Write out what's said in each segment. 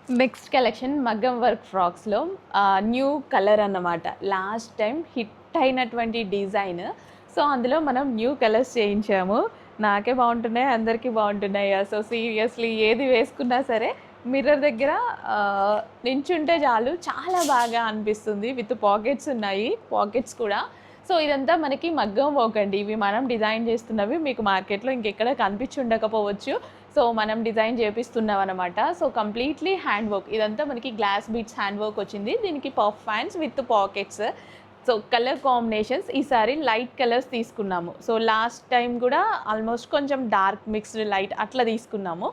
Next collection మగ్గం work ఫ్రాక్స్లో new colour అన్నమాట. Last time hit అయినటువంటి డిజైన్. సో అందులో మనం న్యూ కలర్స్ చేయించాము. నాకే బాగుంటున్నాయి, అందరికీ బాగుంటున్నాయి. సో సీరియస్లీ ఏది వేసుకున్నా సరే మిర్రర్ దగ్గర నించుంటే చాలు చాలా బాగా అనిపిస్తుంది. విత్ పాకెట్స్ ఉన్నాయి, పాకెట్స్ కూడా. సో ఇదంతా మనకి మగ్గం వర్క్ అండి. ఇవి మనం డిజైన్ చేస్తున్నవి. మీకు మార్కెట్లో ఇంకెక్కడ కనిపించి ఉండకపోవచ్చు. సో మనం డిజైన్ చేపిస్తున్నాం అనమాట. So completely hand work. ఇదంతా మనకి గ్లాస్ బీడ్స్ హ్యాండ్ వర్క్ వచ్చింది. దీనికి puff hands with pockets. So colour combinations ఈసారి లైట్ కలర్స్ తీసుకున్నాము. సో లాస్ట్ టైం కూడా ఆల్మోస్ట్ కొంచెం డార్క్ మిక్స్డ్ లైట్ అట్లా తీసుకున్నాము.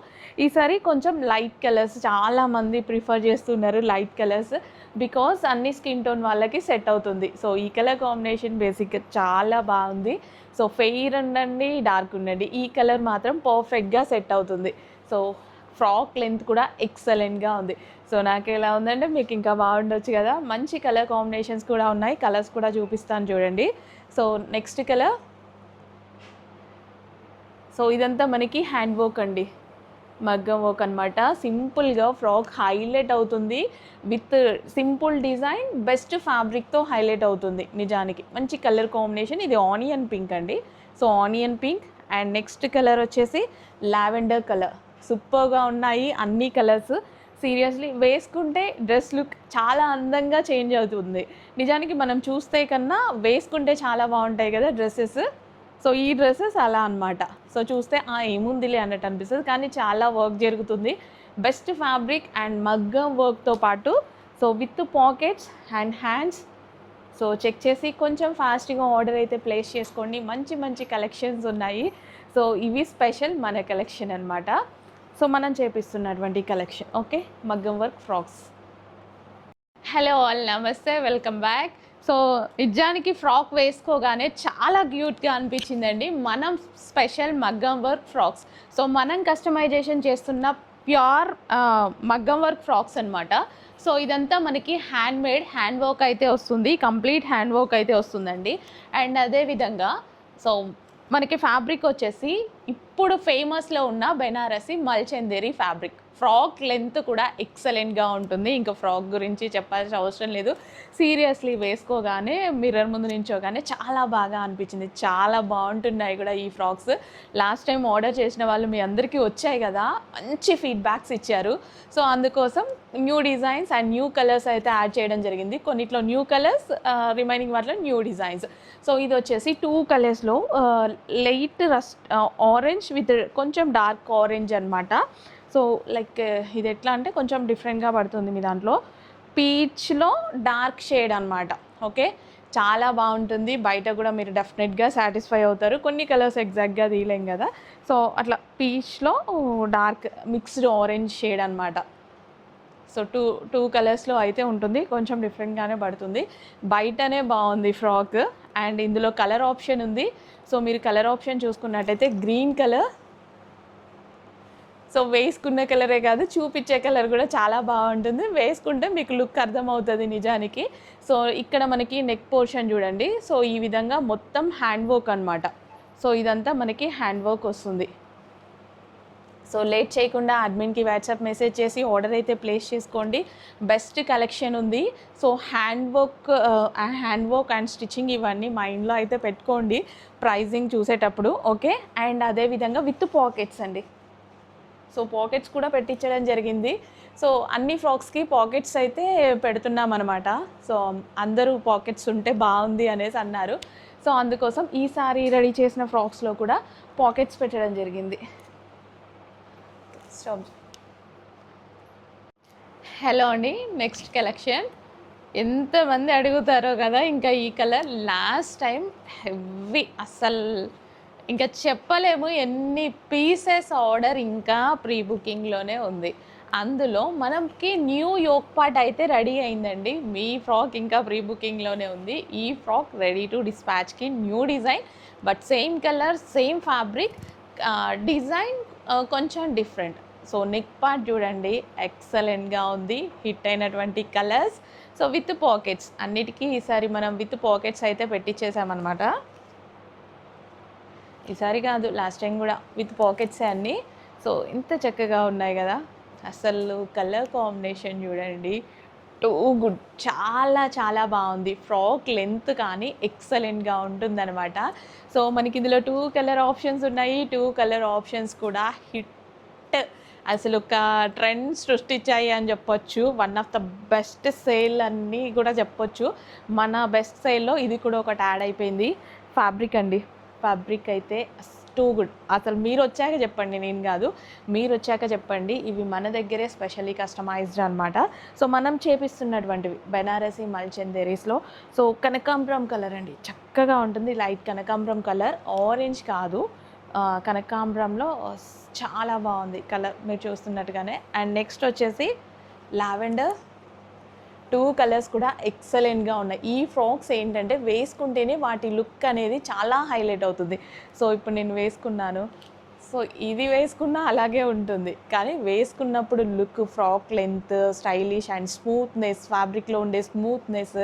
ఈసారి కొంచెం లైట్ కలర్స్ చాలామంది ప్రిఫర్ చేస్తున్నారు. లైట్ కలర్స్ బికాస్ అన్ని స్కిన్ టోన్ వాళ్ళకి సెట్ అవుతుంది. సో ఈ కలర్ కాంబినేషన్ బేసిక్గా చాలా బాగుంది. సో ఫెయిర్ ఉండండి, డార్క్ ఉండండి, ఈ కలర్ మాత్రం పర్ఫెక్ట్గా సెట్ అవుతుంది. సో ఫ్రాక్ లెంత్ కూడా ఎక్సలెంట్గా ఉంది. సో నాకు ఎలా ఉందంటే మీకు ఇంకా బాగుండొచ్చు కదా. మంచి కలర్ కాంబినేషన్స్ కూడా ఉన్నాయి. కలర్స్ కూడా చూపిస్తాను చూడండి. So next colour. సో ఇదంతా మనకి హ్యాండ్ వర్క్ అండి, మగ్గం వర్క్ అనమాట. సింపుల్గా ఫ్రాక్ హైలైట్ అవుతుంది. విత్ సింపుల్ డిజైన్, బెస్ట్ ఫ్యాబ్రిక్తో హైలైట్ అవుతుంది. నిజానికి మంచి కలర్ కాంబినేషన్. ఇది ఆనియన్ పింక్ అండి. So onion pink and next colour వచ్చేసి లావెండర్ కలర్. సూపర్గా ఉన్నాయి అన్ని కలర్స్. సీరియస్లీ వేసుకుంటే డ్రెస్ లుక్ చాలా అందంగా చేంజ్ అవుతుంది. నిజానికి మనం చూస్తే కన్నా వేసుకుంటే చాలా బాగుంటాయి కదా డ్రెస్సెస్. సో ఈ డ్రెస్సెస్ అలా అనమాట. సో చూస్తే ఏముందిలే అన్నట్టు అనిపిస్తుంది, కానీ చాలా వర్క్ జరుగుతుంది. బెస్ట్ ఫ్యాబ్రిక్ అండ్ మగ్గం వర్క్తో పాటు so with pockets and hands. So check చేసి కొంచెం ఫాస్ట్గా ఆర్డర్ అయితే ప్లేస్ చేసుకోండి. మంచి మంచి కలెక్షన్స్ ఉన్నాయి. సో ఇవి స్పెషల్ మన కలెక్షన్ అనమాట. సో మనం చేపిస్తున్నటువంటి కలెక్షన్ ఓకే, మగ్గం వర్క్ ఫ్రాక్స్. హలో ఆల్, నమస్తే, వెల్కమ్ బ్యాక్. సో నిజానికి ఫ్రాక్ వేసుకోగానే చాలా క్యూట్గా అనిపించిందండి. మనం స్పెషల్ మగ్గం వర్క్ ఫ్రాక్స్. సో మనం కస్టమైజేషన్ చేస్తున్న ప్యూర్ మగ్గం వర్క్ ఫ్రాక్స్ అనమాట. సో ఇదంతా మనకి హ్యాండ్ మేడ్ హ్యాండ్ వర్క్ అయితే వస్తుంది. కంప్లీట్ హ్యాండ్ వర్క్ అయితే వస్తుందండి. అండ్ అదేవిధంగా సో మనకి ఫ్యాబ్రిక్ వచ్చేసి ఇప్పుడు ఫేమస్లో ఉన్న బెనారసి మల్చందేరి ఫ్యాబ్రిక్. ఫ్రాక్ లెంత్ కూడా ఎక్సలెంట్గా ఉంటుంది. ఇంకా ఫ్రాక్ గురించి చెప్పాల్సిన అవసరం లేదు. సీరియస్లీ వేసుకోగానే మిర్రర్ ముందు నించోగానే చాలా బాగా అనిపించింది. చాలా బాగుంటున్నాయి కూడా ఈ ఫ్రాక్స్. లాస్ట్ టైం ఆర్డర్ చేసిన వాళ్ళు మీ అందరికీ వచ్చాయి కదా, మంచి ఫీడ్బ్యాక్స్ ఇచ్చారు. సో అందుకోసం new designs and new colours అయితే యాడ్ చేయడం జరిగింది. కొన్నిట్లో న్యూ కలర్స్, రిమైనింగ్ వాటిలో న్యూ డిజైన్స్. సో ఇది వచ్చేసి 2 కలర్స్లో లైట్ రస్ట్ ఆరెంజ్ విత్ కొంచెం డార్క్ ఆరెంజ్ అనమాట. సో లైక్ ఇది ఎట్లా అంటే కొంచెం డిఫరెంట్గా పడుతుంది మీ దాంట్లో. పీచ్లో డార్క్ షేడ్ అనమాట. ఓకే, చాలా బాగుంటుంది. బయట కూడా మీరు డెఫినెట్గా సాటిస్ఫై అవుతారు. కొన్ని కలర్స్ ఎగ్జాక్ట్గా తీయలేం కదా. సో అట్లా పీచ్లో డార్క్ మిక్స్డ్ ఆరెంజ్ షేడ్ అనమాట. సో టూ కలర్స్లో అయితే ఉంటుంది. కొంచెం డిఫరెంట్గానే పడుతుంది. బయటనే బాగుంది ఫ్రాక్. అండ్ ఇందులో కలర్ ఆప్షన్ ఉంది. సో మీరు కలర్ ఆప్షన్ చూసుకున్నట్టయితే గ్రీన్ కలర్. సో వేసుకున్న కలరే కాదు, చూపించే కలర్ కూడా చాలా బాగుంటుంది. వేసుకుంటే మీకు లుక్ అర్థమవుతుంది నిజానికి. సో ఇక్కడ మనకి నెక్ పోర్షన్ చూడండి. సో ఈ విధంగా మొత్తం హ్యాండ్ వర్క్ అనమాట. సో ఇదంతా మనకి హ్యాండ్ వర్క్ వస్తుంది. సో లేట్ చేయకుండా అడ్మిన్కి వాట్సాప్ మెసేజ్ చేసి ఆర్డర్ అయితే ప్లేస్ చేసుకోండి. బెస్ట్ కలెక్షన్ ఉంది. So hand work and stitching ఇవన్నీ మైండ్లో అయితే పెట్టుకోండి ప్రైజింగ్ చూసేటప్పుడు. ఓకే, అండ్ అదేవిధంగా విత్ పాకెట్స్ అండి. సో పాకెట్స్ కూడా పెట్టించడం జరిగింది. సో అన్ని ఫ్రాక్స్కి పాకెట్స్ అయితే పెడుతున్నాం అనమాట. సో అందరూ పాకెట్స్ ఉంటే బాగుంది అనేసి అన్నారు. సో అందుకోసం ఈసారి రెడీ చేసిన ఫ్రాక్స్లో కూడా పాకెట్స్ పెట్టడం జరిగింది. హలో అండి, నెక్స్ట్ కలెక్షన్. ఎంతమంది అడుగుతారో కదా ఇంకా ఈ కలర్. లాస్ట్ టైం హెవీ అస్సలు ఇంకా చెప్పలేము. ఎన్ని పీసెస్ ఆర్డర్ ఇంకా ప్రీ బుకింగ్లోనే ఉంది. అందులో మనకి న్యూ యోక్ పార్ట్ అయితే రెడీ అయిందండి. మీ ఫ్రాక్ ఇంకా ప్రీ బుకింగ్లోనే ఉంది. ఈ ఫ్రాక్ రెడీ టు డిస్పాచ్కి new design, but same colour, same fabric, design కొంచెం డిఫరెంట్. సో నెక్ పార్ట్ చూడండి, ఎక్సలెంట్గా ఉంది. హిట్ అయినటువంటి కలర్స్. సో విత్ పాకెట్స్ అన్నిటికీ ఈసారి మనం విత్ పాకెట్స్ అయితే పెట్టించేసామన్నమాట. ఈసారి కాదు, లాస్ట్ టైం కూడా విత్ పాకెట్సే అన్నీ. సో ఇంత చక్కగా ఉన్నాయి కదా, అసలు కలర్ కాంబినేషన్ చూడండి, టూ గుడ్, చాలా చాలా బాగుంది. ఫ్రాక్ లెంత్ కానీ ఎక్సలెంట్గా ఉంటుందన్నమాట. సో మనకి ఇందులో 2 కలర్ ఆప్షన్స్ ఉన్నాయి. 2 కలర్ ఆప్షన్స్ కూడా హిట్, అసలు ఒక ట్రెండ్ సృష్టించాయి అని చెప్పొచ్చు. One of the best sale అన్నీ కూడా చెప్పొచ్చు. మన బెస్ట్ సేల్లో ఇది కూడా ఒకటి యాడ్ అయిపోయింది. ఫ్యాబ్రిక్ అండి, ఫ్యాబ్రిక్ అయితే టూ గుడ్. అసలు మీరు వచ్చాక చెప్పండి, నేను కాదు, మీరు వచ్చాక చెప్పండి. ఇవి మన దగ్గరే స్పెషల్లీ కస్టమైజ్డ్ అనమాట. సో మనం చేపిస్తున్నటువంటివి బెనారసీ మల్చందేరీస్లో. సో కనకాంబరం కలర్ అండి, చక్కగా ఉంటుంది. లైట్ కనకాంబరం కలర్, ఆరెంజ్ కాదు, కనకాంబరంలో చాలా బాగుంది కలర్ మీరు చూస్తున్నట్టుగానే. అండ్ నెక్స్ట్ వచ్చేసి లావెండర్. 2 కలర్స్ కూడా ఎక్సలెంట్గా ఉన్నాయి. ఈ ఫ్రాక్స్ ఏంటంటే వేసుకుంటేనే వాటి లుక్ అనేది చాలా హైలైట్ అవుతుంది. సో ఇప్పుడు నేను వేసుకున్నాను, సో ఇది వేసుకున్నా అలాగే ఉంటుంది, కానీ వేసుకున్నప్పుడు look, frock length, stylish and smoothness, ఫ్యాబ్రిక్లో ఉండే స్మూత్నెస్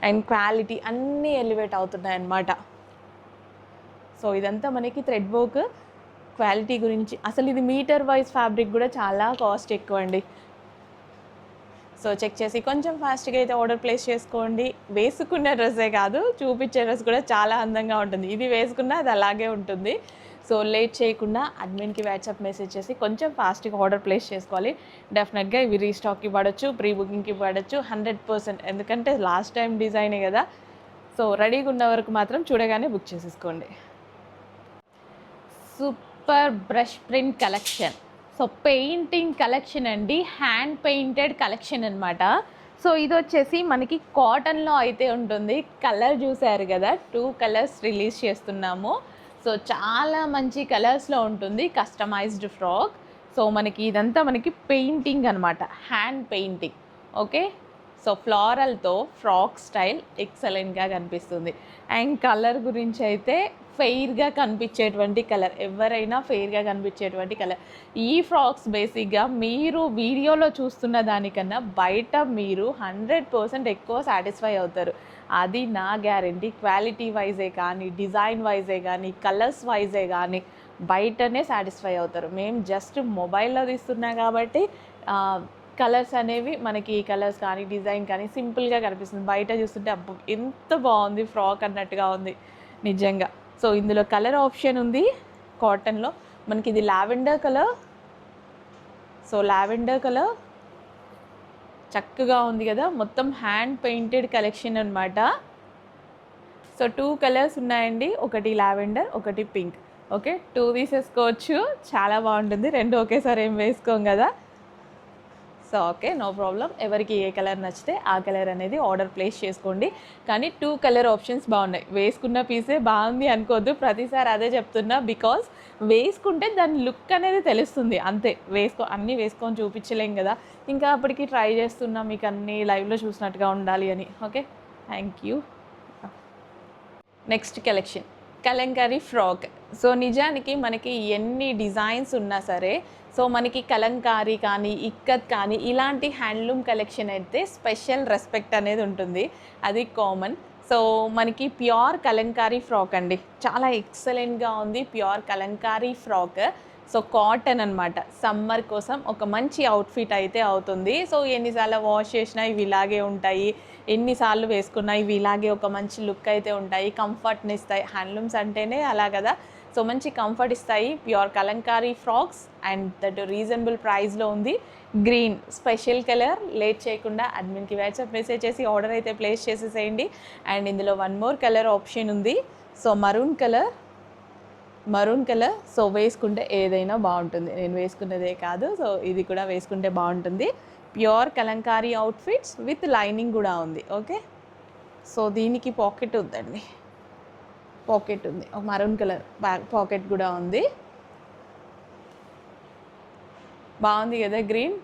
అండ్ క్వాలిటీ అన్నీ ఎలివేట్ అవుతున్నాయి అన్నమాట. సో ఇదంతా మనకి థ్రెడ్ వర్క్. క్వాలిటీ గురించి అసలు ఇది మీటర్ వైజ్ ఫ్యాబ్రిక్ కూడా చాలా కాస్ట్ ఎక్కువ అండి. సో చెక్ చేసి కొంచెం ఫాస్ట్గా అయితే ఆర్డర్ ప్లేస్ చేసుకోండి. వేసుకున్న డ్రెస్సే కాదు, చూపించే డ్రెస్ కూడా చాలా అందంగా ఉంటుంది. ఇది వేసుకున్నా అది అలాగే ఉంటుంది. సో లేట్ చేయకుండా అడ్మిన్కి వాట్సాప్ మెసేజ్ చేసి కొంచెం ఫాస్ట్గా ఆర్డర్ ప్లేస్ చేసుకోవాలి. డెఫినెట్గా ఇవి రీస్టాక్కి పడవచ్చు, ప్రీ బుకింగ్కి పడవచ్చు 100%. ఎందుకంటే లాస్ట్ టైం డిజైనే కదా. సో రెడీగా ఉన్న వరకు మాత్రం చూడగానే బుక్ చేసేసుకోండి. Super brush print collection. So painting collection అండి, హ్యాండ్ పెయింటెడ్ కలెక్షన్ అనమాట. సో ఇది వచ్చేసి మనకి కాటన్లో అయితే ఉంటుంది. కలర్ చూసారు కదా, 2 కలర్స్ రిలీజ్ చేస్తున్నాము. సో చాలా మంచి కలర్స్లో ఉంటుంది కస్టమైజ్డ్ ఫ్రాక్. సో మనకి ఇదంతా మనకి పెయింటింగ్ అనమాట, హ్యాండ్ పెయింటింగ్. ఓకే, సో ఫ్లోరల్తో ఫ్రాక్ స్టైల్ ఎక్సలెంట్గా కనిపిస్తుంది. అండ్ కలర్ గురించి అయితే ఫెయిర్గా కనిపించేటువంటి కలర్, ఎవరైనా ఫెయిర్గా కనిపించేటువంటి కలర్. ఈ ఫ్రాక్స్ బేసిక్గా మీరు వీడియోలో చూస్తున్న దానికన్నా బయట మీరు 100% ఎక్కువ సాటిస్ఫై అవుతారు. అది నా గ్యారంటీ. క్వాలిటీ వైజే కానీ, డిజైన్ వైజే కానీ, కలర్స్ వైజే కానీ బయటనే సాటిస్ఫై అవుతారు. మేము జస్ట్ మొబైల్లో తీస్తున్నాం కాబట్టి కలర్స్ అనేవి మనకి, కలర్స్ కానీ డిజైన్ కానీ సింపుల్గా కనిపిస్తుంది. బయట చూస్తుంటే అబ్బో ఎంత బాగుంది ఫ్రాక్ అన్నట్టుగా ఉంది నిజంగా. సో ఇందులో కలర్ ఆప్షన్ ఉంది కాటన్లో. మనకి ఇది lavender colour. So lavender colour చక్కగా ఉంది కదా, మొత్తం హ్యాండ్ పెయింటెడ్ కలెక్షన్ అనమాట. సో 2 కలర్స్ ఉన్నాయండి, ఒకటి లావెండర్, ఒకటి పింక్. ఓకే, 2 తీసేసుకోవచ్చు, చాలా బాగుంటుంది. 2 ఒకేసారి ఏం వేసుకోం కదా. So okay, no problem. ఎవరికి ఏ కలర్ నచ్చితే ఆ కలర్ అనేది ఆర్డర్ ప్లేస్ చేసుకోండి. కానీ 2 కలర్ ఆప్షన్స్ బాగున్నాయి. వేసుకున్న పీసే బాగుంది అనుకోవద్దు, ప్రతిసారి అదే చెప్తున్నా. బికాజ్ వేసుకుంటే దాని లుక్ అనేది తెలుస్తుంది అంతే. అన్నీ వేసుకొని చూపించలేం కదా. ఇంకా అప్పటికి ట్రై చేస్తున్నా మీకు అన్నీ లైవ్లో చూసినట్టుగా ఉండాలి అని. Okay, thank you. Next collection Kalamkari frock. So నిజానికి మనకి ఎన్ని డిజైన్స్ ఉన్నా సరే, సో మనకి కలంకారీ కానీ, ఇక్కత్ కానీ, ఇలాంటి హ్యాండ్లూమ్ కలెక్షన్ అయితే స్పెషల్ రెస్పెక్ట్ అనేది ఉంటుంది, అది కామన్. సో మనకి ప్యూర్ కలంకారీ ఫ్రాక్ అండి, చాలా ఎక్సలెంట్గా ఉంది pure Kalamkari frock. So cotton అనమాట, సమ్మర్ కోసం ఒక మంచి అవుట్ఫిట్ అయితే అవుతుంది. సో ఎన్నిసార్లు వాష్ చేసినా ఇవి ఇలాగే ఉంటాయి, ఎన్నిసార్లు వేసుకున్నా ఇవి ఇలాగే ఒక మంచి లుక్ అయితే ఉంటాయి, కంఫర్ట్ని ఇస్తాయి. హ్యాండ్లూమ్స్ అంటేనే అలా కదా. సో మంచి కంఫర్ట్ ఇస్తాయి pure Kalamkari frocks. And that reasonable ప్రైస్లో ఉంది. Green special colour. లేట్ చేయకుండా అడ్మిన్కి వాట్సాప్ మెసేజ్ చేసి ఆర్డర్ అయితే ప్లేస్ చేసేసేయండి. అండ్ ఇందులో 1 మోర్ కలర్ ఆప్షన్ ఉంది. So maroon colour. సో వేసుకుంటే ఏదైనా బాగుంటుంది, నేను వేసుకున్నదే కాదు, సో ఇది కూడా వేసుకుంటే బాగుంటుంది. Pure Kalamkari outfits with lining కూడా ఉంది. ఓకే, సో దీనికి పాకెట్ ఉందండి, పాకెట్ ఉంది, ఒక మరూన్ కలర్ బ్యాక్ పాకెట్ కూడా ఉంది. బాగుంది కదా గ్రీన్.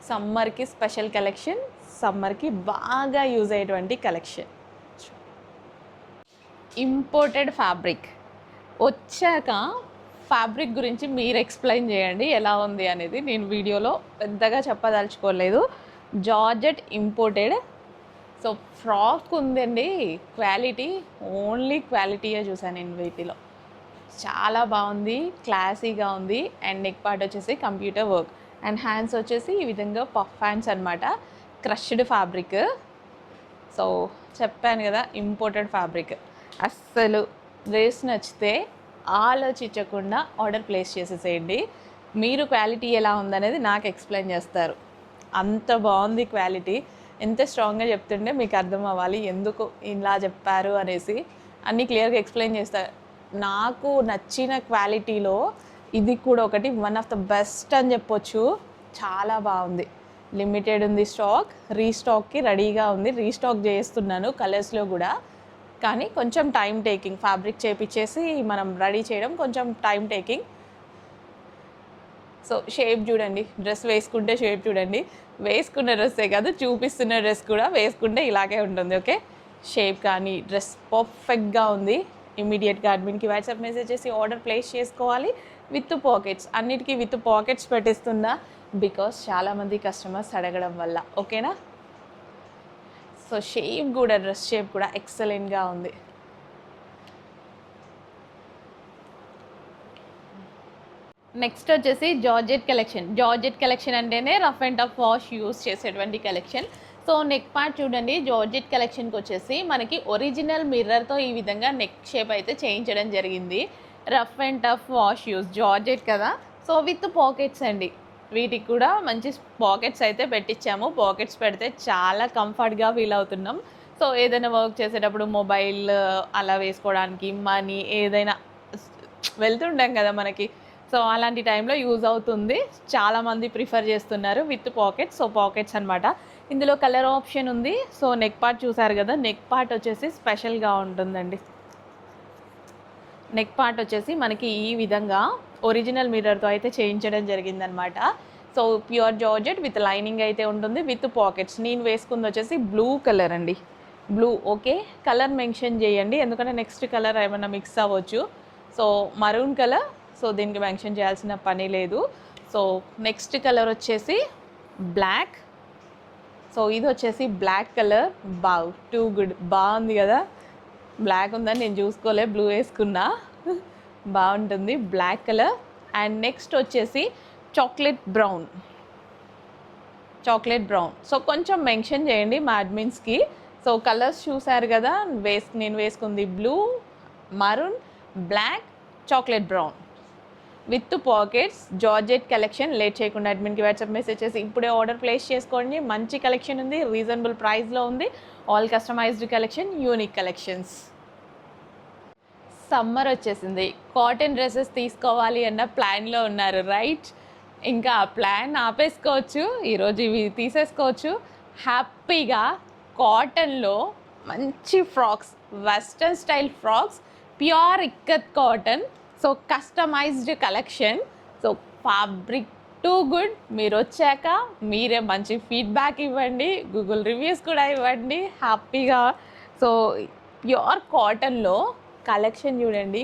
సమ్మర్కి స్పెషల్ కలెక్షన్, సమ్మర్కి బాగా యూజ్ అయ్యేటువంటి కలెక్షన్. ఇంపోర్టెడ్ ఫ్యాబ్రిక్ వచ్చాక ఫ్యాబ్రిక్ గురించి మీరు ఎక్స్ప్లెయిన్ చేయండి ఎలా ఉంది అనేది. నేను వీడియోలో పెద్దగా చెప్పదలుచుకోలేదు. Georgette imported. సో ఫ్రాక్ ఉందండి, క్వాలిటీ ఓన్లీ క్వాలిటీయే చూసాను నేను వీటిలో. చాలా బాగుంది, క్లాసీగా ఉంది. అండ్ నెక్ పార్ట్ వచ్చేసి కంప్యూటర్ వర్క్. అండ్ హ్యాండ్స్ వచ్చేసి ఈ విధంగా పఫ్ హ్యాండ్స్ అనమాట, క్రష్డ్ ఫ్యాబ్రిక్. సో చెప్పాను కదా, ఇంపోర్టెడ్ ఫ్యాబ్రిక్. అస్సలు డ్రెస్ నచ్చితే ఆలోచించకుండా ఆర్డర్ ప్లేస్ చేసేసేయండి. మీరు క్వాలిటీ ఎలా ఉందనేది నాకు ఎక్స్ప్లెయిన్ చేస్తారు. అంత బాగుంది క్వాలిటీ. ఎంత స్ట్రాంగ్గా చెప్తుంటే మీకు అర్థం అవ్వాలి ఎందుకు ఇలా చెప్పారు అనేసి. అన్నీ క్లియర్గా ఎక్స్ప్లెయిన్ చేస్తారు. నాకు నచ్చిన క్వాలిటీలో ఇది కూడా ఒకటి, వన్ ఆఫ్ ద బెస్ట్ అని చెప్పొచ్చు. చాలా బాగుంది. లిమిటెడ్ ఉంది స్టాక్, రీస్టాక్కి రెడీగా ఉంది. రీస్టాక్ చేస్తున్నాను కలర్స్లో కూడా, కానీ కొంచెం టైం టేకింగ్. ఫ్యాబ్రిక్ చేపించేసి మనం రెడీ చేయడం కొంచెం టైం టేకింగ్. సో షేప్ చూడండి, డ్రెస్ వేసుకుంటే షేప్ చూడండి. వేసుకున్న డ్రెస్సే కాదు, చూపిస్తున్న డ్రెస్ కూడా వేసుకుంటే ఇలాగే ఉంటుంది. ఓకే, షేప్ కానీ డ్రెస్ పర్ఫెక్ట్గా ఉంది. ఇమీడియట్గా అడ్మిన్కి వాట్సాప్ మెసేజ్ చేసి ఆర్డర్ ప్లేస్ చేసుకోవాలి. విత్ పాకెట్స్, అన్నిటికీ విత్ పాకెట్స్ పెట్టిస్తుందా, బికాస్ చాలామంది కస్టమర్స్ అడగడం వల్ల. ఓకేనా. సో షేప్ కూడా, డ్రెస్ షేప్ కూడా ఎక్సలెంట్గా ఉంది. నెక్స్ట్ వచ్చేసి జార్జెట్ కలెక్షన్. జార్జెట్ కలెక్షన్ అంటేనే rough and tough wash use చేసేటువంటి కలెక్షన్. సో నెక్ పార్ట్ చూడండి, జార్జెట్ కలెక్షన్కి వచ్చేసి మనకి ఒరిజినల్ మిర్రర్తో ఈ విధంగా నెక్ షేప్ అయితే చేయించడం జరిగింది. Rough and tough wash use, georgette కదా. సో విత్ పాకెట్స్ అండి, వీటికి కూడా మంచి పాకెట్స్ అయితే పెట్టించాము. పాకెట్స్ పెడితే చాలా కంఫర్ట్గా ఫీల్ అవుతున్నాం. సో ఏదైనా వర్క్ చేసేటప్పుడు మొబైల్ అలా వేసుకోవడానికి, మనీ ఏదైనా వెళ్తుంటాం కదా మనకి, సో అలాంటి టైంలో యూజ్ అవుతుంది. చాలామంది ప్రిఫర్ చేస్తున్నారు విత్ పాకెట్స్. సో పాకెట్స్ అనమాట. ఇందులో కలర్ ఆప్షన్ ఉంది. సో నెక్ పార్ట్ చూసారు కదా, నెక్ పార్ట్ వచ్చేసి స్పెషల్గా ఉంటుందండి. నెక్ పార్ట్ వచ్చేసి మనకి ఈ విధంగా ఒరిజినల్ మిర్రర్తో అయితే చేయించడం జరిగిందనమాట. So pure georgette with lining అయితే ఉంటుంది, విత్ పాకెట్స్. నేను వేసుకుంది వచ్చేసి బ్లూ కలర్ అండి, బ్లూ. ఓకే, కలర్ మెన్షన్ చేయండి ఎందుకంటే నెక్స్ట్ కలర్ ఏమైనా మిక్స్ అవ్వచ్చు. సో మరూన్ కలర్, సో దీనికి మెన్షన్ చేయాల్సిన పని లేదు. సో నెక్స్ట్ కలర్ వచ్చేసి బ్లాక్. సో ఇది వచ్చేసి బ్లాక్ కలర్. టూ గుడ్, బాగుంది కదా. బ్లాక్ ఉందని నేను చూసుకోలే, బ్లూ వేసుకున్నా. బాగుంటుంది బ్లాక్ కలర్. అండ్ నెక్స్ట్ వచ్చేసి chocolate brown. Chocolate brown. So కొంచెం మెన్షన్ చేయండి మా అడ్మిన్స్కి. సో కలర్స్ చూసారు కదా, నేను వేసుకుంది blue, maroon, black, chocolate brown with pockets. Georgette collection. Late చేయకుండా అడ్మిన్కి వాట్సాప్ మెసేజ్ చేసి ఇప్పుడే ఆర్డర్ ప్లేస్ చేసుకోండి. మంచి కలెక్షన్ ఉంది, రీజనబుల్ ప్రైస్లో ఉంది. All customised collection, unique collections. Summer వచ్చేసింది, కాటన్ డ్రెస్సెస్ తీసుకోవాలి అన్న ప్లాన్లో ఉన్నారు రైట్. ఇంకా ఆ ప్లాన్ ఆపేసుకోవచ్చు, ఈరోజు ఇవి తీసేసుకోవచ్చు. హ్యాపీగా కాటన్లో మంచి frocks, western style frocks, pure ikat cotton. So customised collection. So fabric too good. మీరు వచ్చాక మీరే మంచి ఫీడ్బ్యాక్ ఇవ్వండి, గూగుల్ రివ్యూస్ కూడా ఇవ్వండి హ్యాపీగా. సో ప్యూర్ కాటన్లో కలెక్షన్ చూడండి.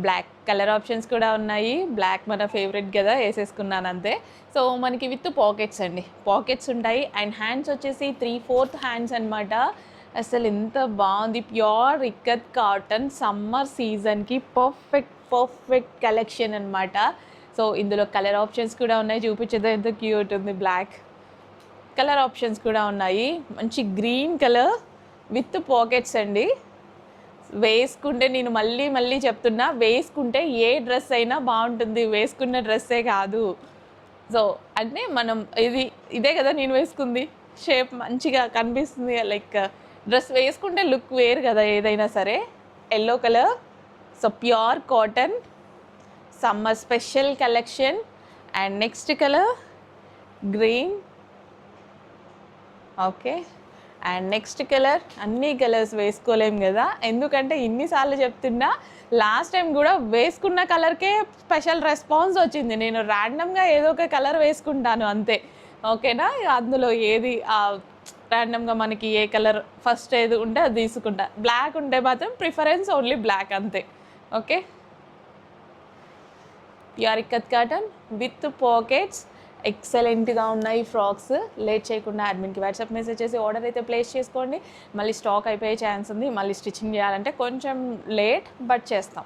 బ్లాక్ కలర్ ఆప్షన్స్ కూడా ఉన్నాయి. బ్లాక్ మన ఫేవరెట్ కదా, వేసేసుకున్నాను అంతే. సో మనకి విత్ పాకెట్స్ అండి, పాకెట్స్ ఉంటాయి. అండ్ హ్యాండ్స్ వచ్చేసి 3/4 హ్యాండ్స్ అనమాట. అసలు ఎంత బాగుంది. ప్యూర్ ఇక్కత్ కాటన్, సమ్మర్ సీజన్కి పర్ఫెక్ట్ కలెక్షన్ అనమాట. సో ఇందులో కలర్ ఆప్షన్స్ కూడా ఉన్నాయి, చూపించేది ఎంత క్యూట్ ఉంది. బ్లాక్ కలర్ ఆప్షన్స్ కూడా ఉన్నాయి. మంచి గ్రీన్ కలర్ విత్ పాకెట్స్ అండి. వేసుకుంటే నేను మళ్ళీ చెప్తున్నా, వేసుకుంటే ఏ డ్రెస్ అయినా బాగుంటుంది, వేసుకున్న డ్రెస్సే కాదు. సో అంటే మనం ఇదే కదా నేను వేసుకుంది, షేప్ మంచిగా కనిపిస్తుంది. లైక్ డ్రెస్ వేసుకుంటే లుక్ వేరు కదా ఏదైనా సరే. Yellow colour. So pure cotton, summer special collection. And next colour green. Okay, and next colour. అన్ని కలర్స్ వేసుకోలేం కదా, ఎందుకంటే ఇన్నిసార్లు చెప్తున్నా. లాస్ట్ టైం కూడా వేసుకున్న కలర్కే స్పెషల్ రెస్పాన్స్ వచ్చింది. నేను ర్యాండమ్గా ఏదో ఒక కలర్ వేసుకుంటాను అంతే. ఓకేనా, అందులో ఏది ర్యాండమ్గా మనకి ఏ కలర్ ఫస్ట్ ఏది ఉంటే అది తీసుకుంటా. బ్లాక్ ఉంటే మాత్రం ప్రిఫరెన్స్ ఓన్లీ బ్లాక్ అంతే. Okay, pure ikat cotton with pockets. ఎక్సలెంట్గా ఉన్నాయి ఫ్రాక్స్. లేట్ చేయకుండా అడ్మిన్కి వాట్సాప్ మెసేజ్ చేసి ఆర్డర్ అయితే ప్లేస్ చేసుకోండి. మళ్ళీ స్టాక్ అయిపోయే ఛాన్స్ ఉంది. మళ్ళీ స్టిచ్చింగ్ చేయాలంటే కొంచెం లేట్, బట్ చేస్తాం.